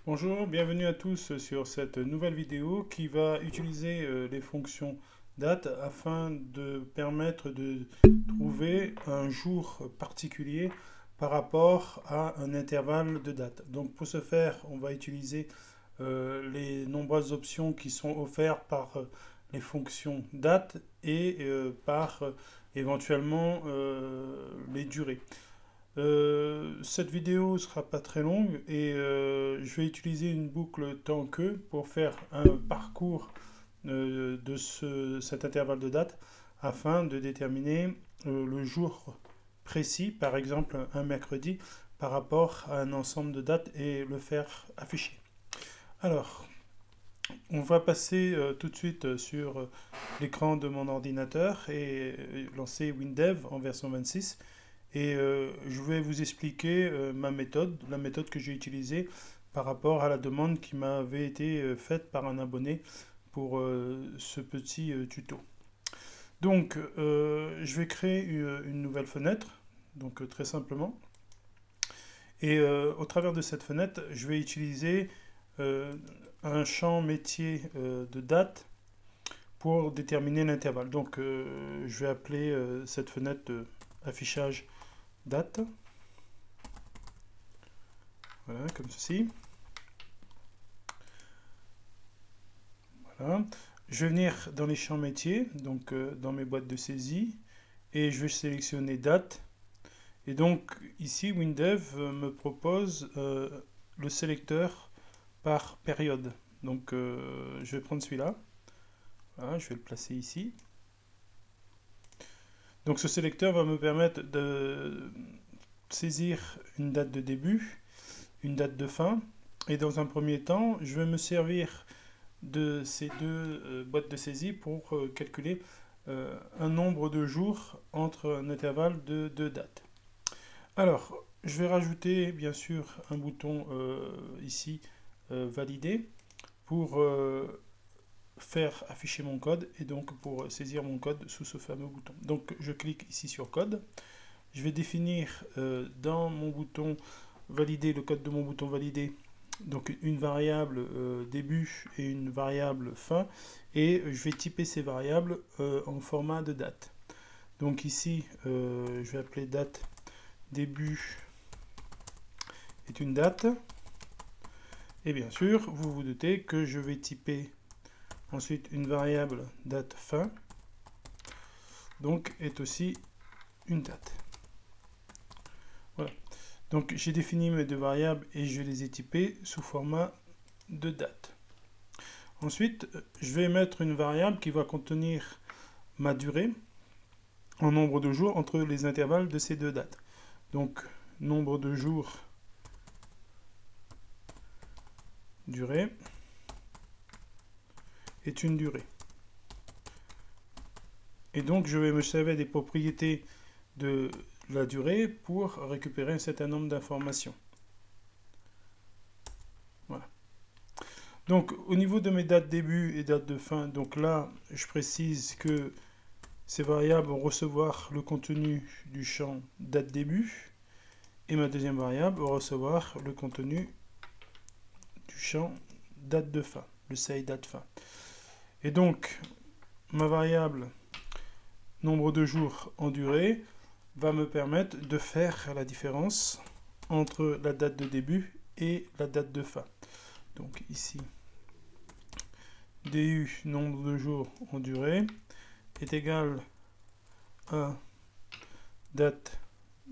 Bonjour, bienvenue à tous sur cette nouvelle vidéo qui va utiliser les fonctions date afin de permettre de trouver un jour particulier par rapport à un intervalle de date. Donc pour ce faire, on va utiliser les nombreuses options qui sont offertes par les fonctions date et par éventuellement les durées. Cette vidéo ne sera pas très longue et je vais utiliser une boucle tant que pour faire un parcours de cet intervalle de date afin de déterminer le jour précis, par exemple un mercredi, par rapport à un ensemble de dates et le faire afficher. Alors, on va passer tout de suite sur l'écran de mon ordinateur et lancer WinDev en version 26. Et je vais vous expliquer ma méthode, la méthode que j'ai utilisée par rapport à la demande qui m'avait été faite par un abonné pour ce petit tuto. Donc, je vais créer une nouvelle fenêtre, donc très simplement. Et au travers de cette fenêtre, je vais utiliser un champ métier de date pour déterminer l'intervalle. Donc, je vais appeler cette fenêtre affichage date. Voilà, comme ceci. Voilà. Je vais venir dans les champs métiers, donc dans mes boîtes de saisie, et je vais sélectionner date. Et donc ici, WinDev me propose le sélecteur par période. Donc je vais prendre celui-là. Voilà, je vais le placer ici. Donc ce sélecteur va me permettre de saisir une date de début, une date de fin, et dans un premier temps, je vais me servir de ces deux boîtes de saisie pour calculer un nombre de jours entre un intervalle de deux dates. Alors, je vais rajouter bien sûr un bouton ici valider pour faire afficher mon code et donc pour saisir mon code sous ce fameux bouton. Donc je clique ici sur code. Je vais définir dans mon bouton valider, le code de mon bouton valider, donc une variable début et une variable fin, et je vais typer ces variables en format de date. Donc ici, je vais appeler date début est une date, et bien sûr, vous vous doutez que je vais typer ensuite une variable date fin, donc est aussi une date. Voilà. Donc j'ai défini mes deux variables et je les ai typées sous format de date. Ensuite, je vais mettre une variable qui va contenir ma durée en nombre de jours entre les intervalles de ces deux dates. Donc nombre de jours durée est une durée. Et donc je vais me servir des propriétés de la durée pour récupérer un certain nombre d'informations. Voilà. Donc au niveau de mes dates début et dates de fin, donc là je précise que ces variables vont recevoir le contenu du champ date début et ma deuxième variable va recevoir le contenu du champ date de fin, le say date fin. Et donc ma variable nombre de jours en durée va me permettre de faire la différence entre la date de début et la date de fin. Donc ici, du nombre de jours en durée est égal à date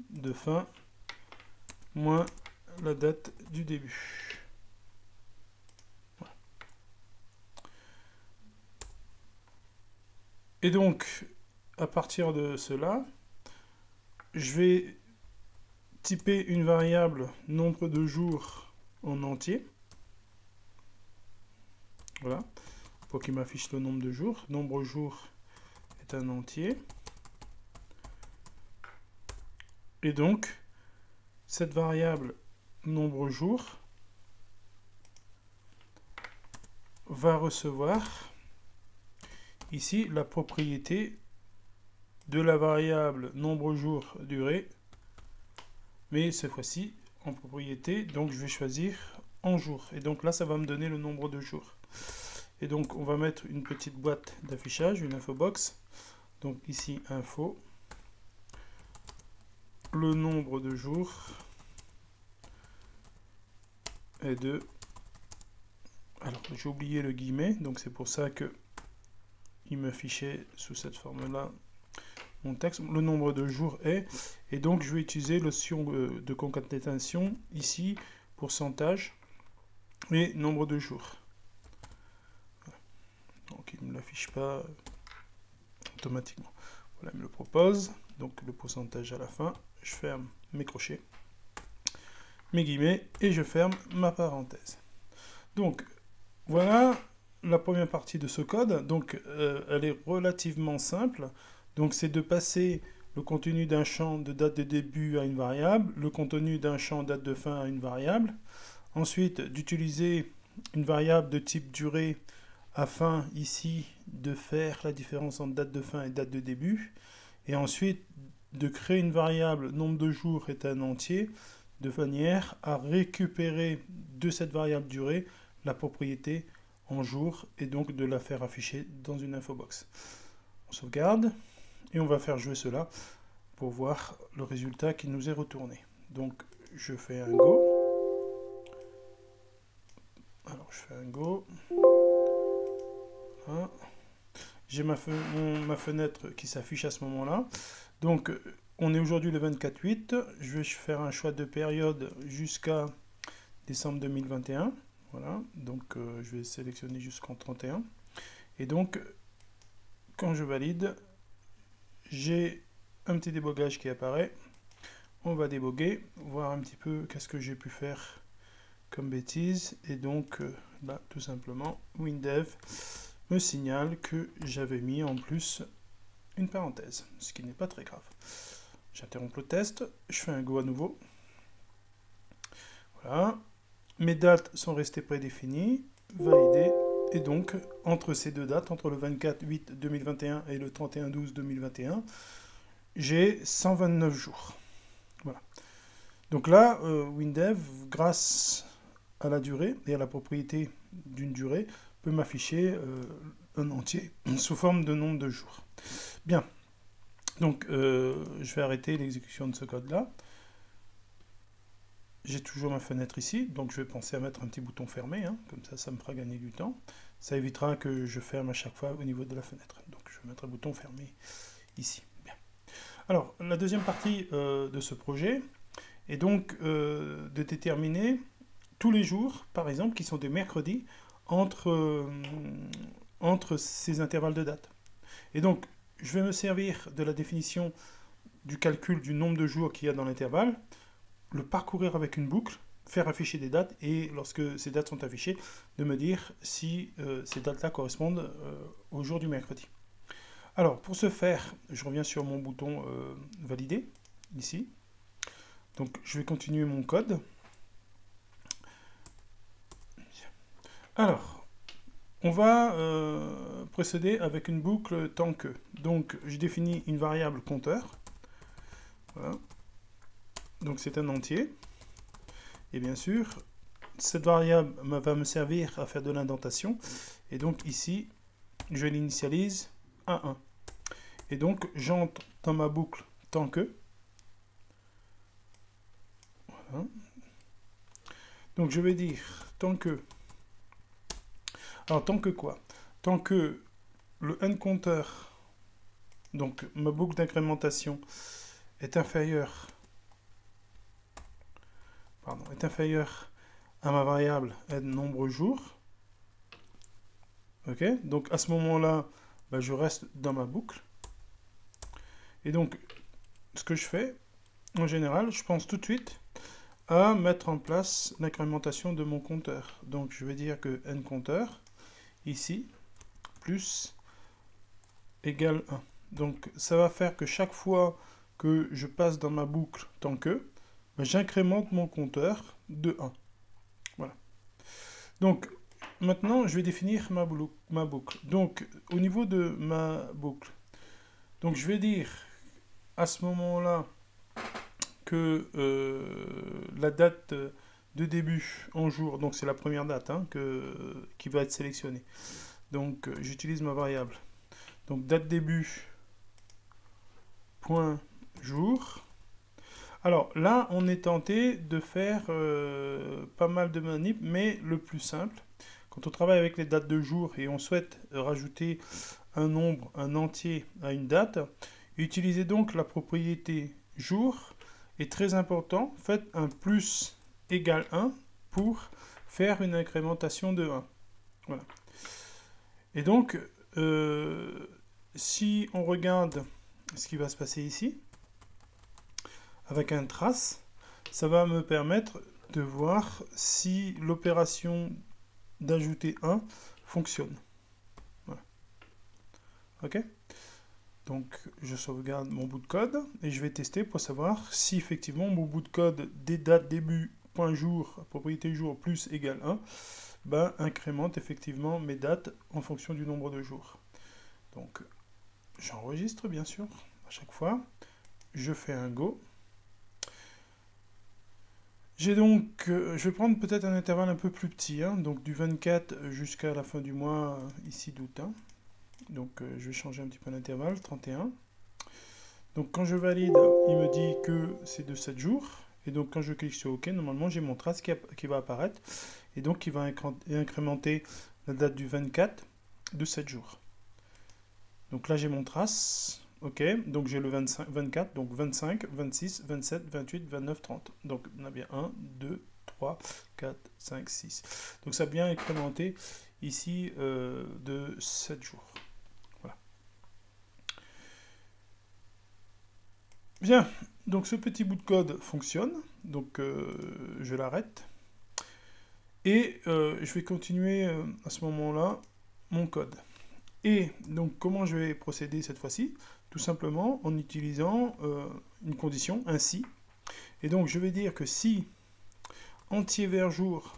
de fin moins la date du début. Voilà. Et donc, à partir de cela, je vais typer une variable nombre de jours en entier. Voilà, pour qu'il m'affiche le nombre de jours. Nombre de jours est un entier. Et donc, cette variable nombre jour va recevoir ici la propriété de la variable nombre jour durée, mais cette fois-ci en propriété, donc je vais choisir en jours. Et donc là, ça va me donner le nombre de jours. Et donc, on va mettre une petite boîte d'affichage, une infobox. Donc ici, info. Le nombre de jours est de... Alors, j'ai oublié le guillemet, donc c'est pour ça que il m'affichait sous cette forme-là mon texte. Le nombre de jours est... Et donc, je vais utiliser l'option de concaténation ici, pourcentage et nombre de jours. Donc, il ne me l'affiche pas automatiquement. Voilà, il me le propose. Donc, le pourcentage à la fin. Je ferme mes crochets, mes guillemets, et je ferme ma parenthèse. Donc, voilà la première partie de ce code. Donc, elle est relativement simple. Donc, c'est de passer le contenu d'un champ de date de début à une variable, le contenu d'un champ date de fin à une variable. Ensuite, d'utiliser une variable de type durée afin, ici, de faire la différence entre date de fin et date de début. Et ensuite, de créer une variable nombre de jours est un entier, de manière à récupérer de cette variable durée la propriété en jours et donc de la faire afficher dans une infobox. On sauvegarde et on va faire jouer cela pour voir le résultat qui nous est retourné. Donc je fais un go. Alors je fais un go. Voilà. J'ai ma fenêtre qui s'affiche à ce moment-là. Donc on est aujourd'hui le 24/8. Je vais faire un choix de période jusqu'à décembre 2021. Voilà, donc je vais sélectionner jusqu'en 31. Et donc, quand je valide, j'ai un petit débogage qui apparaît. On va déboguer, voir un petit peu qu'est-ce que j'ai pu faire comme bêtise. Et donc, là, tout simplement, WinDev me signale que j'avais mis en plus une parenthèse, ce qui n'est pas très grave. J'interromps le test, je fais un go à nouveau. Voilà. Mes dates sont restées prédéfinies, validées, et donc entre ces deux dates, entre le 24/8/2021 et le 31/12/2021, j'ai 129 jours. Voilà. Donc là, WinDev, grâce à la durée et à la propriété d'une durée, peut m'afficher un entier sous forme de nombre de jours. Bien. Donc, je vais arrêter l'exécution de ce code-là. J'ai toujours ma fenêtre ici, donc je vais penser à mettre un petit bouton fermé, hein, comme ça me fera gagner du temps. Ça évitera que je ferme à chaque fois au niveau de la fenêtre. Donc je vais mettre un bouton fermé ici. Bien. Alors, la deuxième partie de ce projet est donc de déterminer tous les jours, par exemple, qui sont des mercredis, entre ces intervalles de date. Et donc, je vais me servir de la définition du calcul du nombre de jours qu'il y a dans l'intervalle, le parcourir avec une boucle, faire afficher des dates, et lorsque ces dates sont affichées, de me dire si ces dates-là correspondent au jour du mercredi. Alors, pour ce faire, je reviens sur mon bouton valider, ici. Donc, je vais continuer mon code. Alors, on va procéder avec une boucle tant que. Donc, je définis une variable compteur. Voilà. Donc c'est un entier. Et bien sûr, cette variable va me servir à faire de l'indentation. Et donc ici, je l'initialise à 1. Et donc j'entre dans ma boucle tant que. Voilà. Donc je vais dire tant que. Alors tant que quoi? Tant que le n compteur, donc ma boucle d'incrémentation, est inférieur à ma variable n nombre jours. Ok, donc à ce moment-là, je reste dans ma boucle. Et donc, ce que je fais, en général, je pense tout de suite à mettre en place l'incrémentation de mon compteur. Donc, je vais dire que n compteur, ici, plus égale 1. Donc, ça va faire que chaque fois que je passe dans ma boucle tant que, j'incrémente mon compteur de 1. Voilà. Donc, maintenant, je vais définir ma boucle. Donc, au niveau de ma boucle, donc je vais dire à ce moment-là que la date de début en jour, donc c'est la première date hein, qui va être sélectionnée. Donc j'utilise ma variable. Donc date début, point jour. Alors là, on est tenté de faire pas mal de manips, mais le plus simple, quand on travaille avec les dates de jour et on souhaite rajouter un nombre, un entier à une date, utilisez donc la propriété jour. Est très important, faites un plus égale 1 pour faire une incrémentation de 1. Voilà. Et donc, si on regarde ce qui va se passer ici, avec un trace, ça va me permettre de voir si l'opération d'ajouter 1 fonctionne. Voilà. Ok ? Donc, je sauvegarde mon bout de code et je vais tester pour savoir si effectivement mon bout de code des dates début, point jour, propriété jour plus égale 1, ben, incrémente effectivement mes dates en fonction du nombre de jours. Donc, j'enregistre bien sûr à chaque fois. Je fais un go. J'ai donc, je vais prendre peut-être un intervalle un peu plus petit, hein, donc du 24 jusqu'à la fin du mois, ici d'août. Hein. Donc je vais changer un petit peu l'intervalle, 31. Donc quand je valide, il me dit que c'est de 7 jours. Et donc quand je clique sur OK, normalement j'ai mon trace qui va apparaître. Et donc il va incrémenter la date du 24 de 7 jours. Donc là j'ai mon trace. OK, donc j'ai le 24, donc 25, 26, 27, 28, 29, 30. Donc on a bien 1, 2, 3, 4, 5, 6. Donc ça a bien incrémenté ici de 7 jours. Voilà. Bien, donc ce petit bout de code fonctionne. Donc je l'arrête. Et je vais continuer à ce moment-là mon code. Et donc comment je vais procéder cette fois-ci? Tout simplement en utilisant une condition, un si. Et donc je vais dire que si entier vers jour,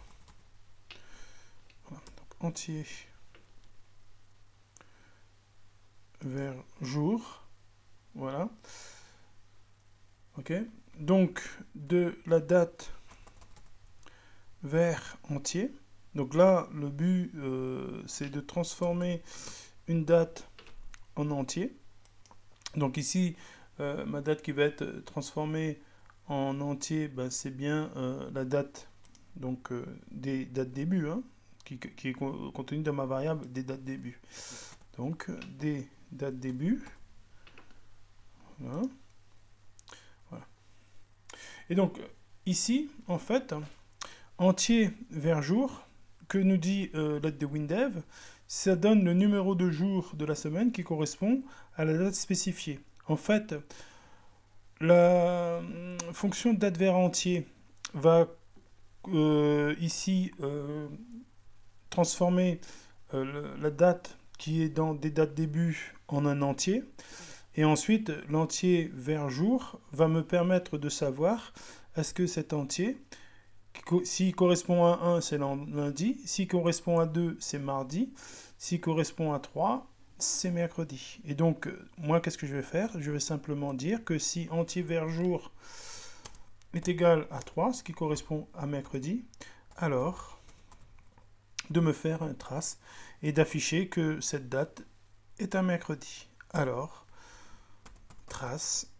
voilà, donc entier vers jour, voilà, ok, donc de la date vers entier. Donc là, le but, c'est de transformer une date en entier. Donc ici, ma date qui va être transformée en entier, ben, c'est bien la date donc, des dates début, hein, qui est contenue dans ma variable des dates début. Donc, des dates début. Voilà. Voilà. Et donc, ici, en fait, entier vers jour, que nous dit l'aide de WinDev, ça donne le numéro de jour de la semaine qui correspond à la date spécifiée. En fait, la fonction date vers entier va ici transformer la date qui est dans des dates début en un entier. Et ensuite, l'entier vers jour va me permettre de savoir est-ce que cet entier, s'il correspond à 1, c'est lundi, s'il correspond à 2, c'est mardi, s'il correspond à 3, c'est mercredi. Et donc, moi, qu'est-ce que je vais faire? Je vais simplement dire que si entier vers jour est égal à 3, ce qui correspond à mercredi, alors de me faire un trace et d'afficher que cette date est un mercredi. Alors, trace,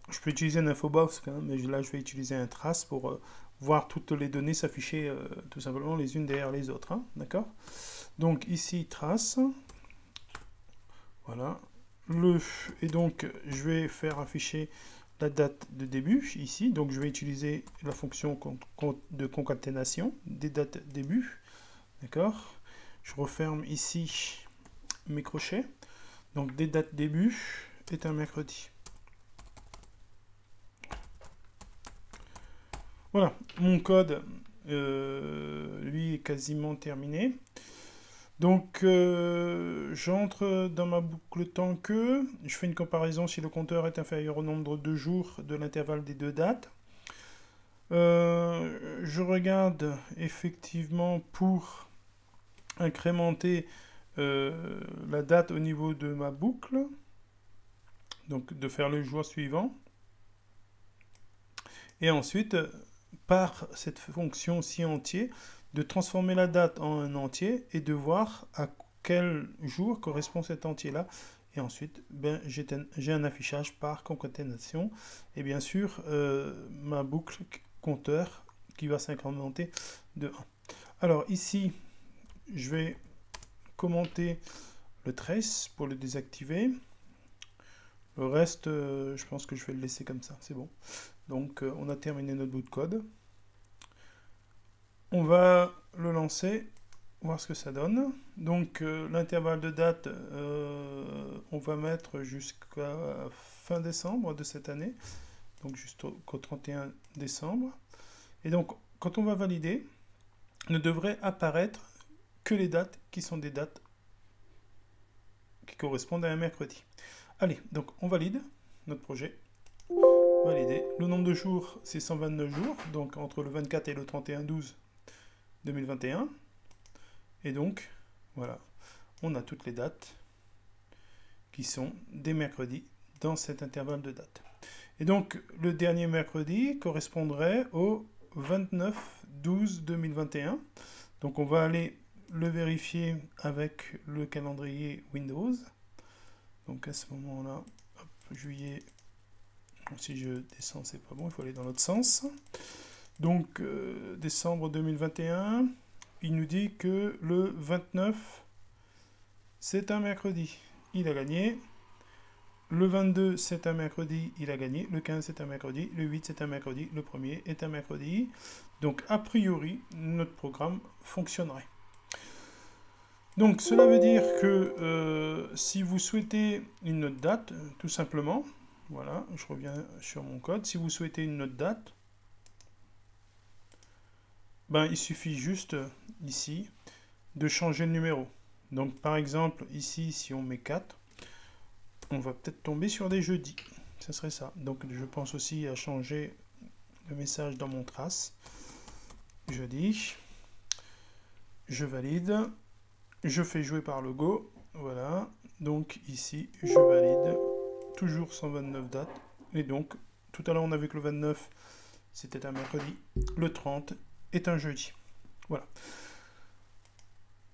je peux utiliser un infobox, hein, mais là je vais utiliser un trace pour voir toutes les données s'afficher tout simplement les unes derrière les autres. Hein, d'accord? Donc ici, trace. Voilà. Et donc, je vais faire afficher la date de début ici. Donc, je vais utiliser la fonction de concaténation des dates début. D'accord? Je referme ici mes crochets. Donc, des dates début est un mercredi. Voilà, mon code, lui, est quasiment terminé. Donc, j'entre dans ma boucle tant que, je fais une comparaison si le compteur est inférieur au nombre de jours de l'intervalle des deux dates. Je regarde effectivement pour incrémenter la date au niveau de ma boucle, donc de faire le jour suivant. Et ensuite, par cette fonction si entier, de transformer la date en un entier et de voir à quel jour correspond cet entier-là. Et ensuite, ben, j'ai un affichage par concaténation et bien sûr ma boucle compteur qui va s'incrémenter de 1. Alors ici, je vais commenter le trace pour le désactiver. Le reste, je pense que je vais le laisser comme ça, c'est bon. Donc on a terminé notre bout de code. On va le lancer, voir ce que ça donne. Donc l'intervalle de date, on va mettre jusqu'à fin décembre de cette année, donc jusqu'au 31 décembre. Et donc quand on va valider, ne devrait apparaître que les dates qui sont des dates qui correspondent à un mercredi. Allez, donc on valide notre projet. Validé. Le nombre de jours, c'est 129 jours, donc entre le 24 et le 31/12/2021. Et donc, voilà, on a toutes les dates qui sont des mercredis dans cet intervalle de date. Et donc, le dernier mercredi correspondrait au 29/12/2021. Donc, on va aller le vérifier avec le calendrier Windows. Donc, à ce moment-là, juillet, si je descends, c'est pas bon, il faut aller dans l'autre sens. Donc, décembre 2021, il nous dit que le 29, c'est un mercredi, il a gagné. Le 22, c'est un mercredi, il a gagné. Le 15, c'est un mercredi. Le 8, c'est un mercredi. Le 1er est un mercredi. Donc, a priori, notre programme fonctionnerait. Donc, cela veut dire que si vous souhaitez une note date, tout simplement, voilà, je reviens sur mon code. Si vous souhaitez une note date, ben, il suffit juste, ici, de changer le numéro. Donc, par exemple, ici, si on met 4, on va peut-être tomber sur des jeudis. Ce serait ça. Donc, je pense aussi à changer le message dans mon trace. Jeudi. Je valide. Je fais jouer par le Go. Voilà. Donc, ici, je valide. Toujours 129 dates. Et donc, tout à l'heure, on a vu que le 29, c'était un mercredi. Le 30 est un jeudi. Voilà.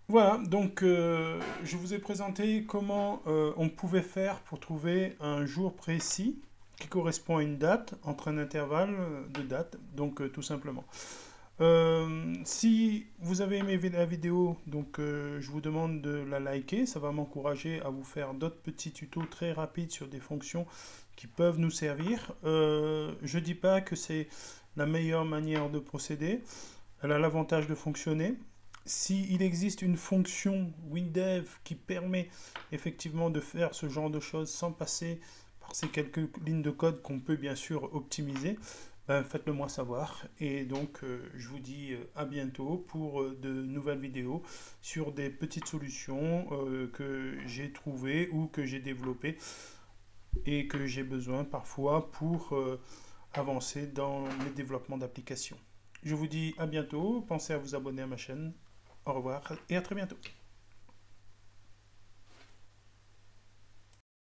Voilà, donc je vous ai présenté comment on pouvait faire pour trouver un jour précis qui correspond à une date entre un intervalle de date, donc tout simplement. Si vous avez aimé la vidéo, donc je vous demande de la liker, ça va m'encourager à vous faire d'autres petits tutos très rapides sur des fonctions qui peuvent nous servir. Je ne dis pas que c'est la meilleure manière de procéder, elle a l'avantage de fonctionner. S'il existe une fonction WinDev qui permet effectivement de faire ce genre de choses sans passer par ces quelques lignes de code qu'on peut bien sûr optimiser, ben faites-le moi savoir. Et donc je vous dis à bientôt pour de nouvelles vidéos sur des petites solutions que j'ai trouvées ou que j'ai développées et que j'ai besoin parfois pour avancer dans les développements d'applications. Je vous dis à bientôt, pensez à vous abonner à ma chaîne. Au revoir et à très bientôt.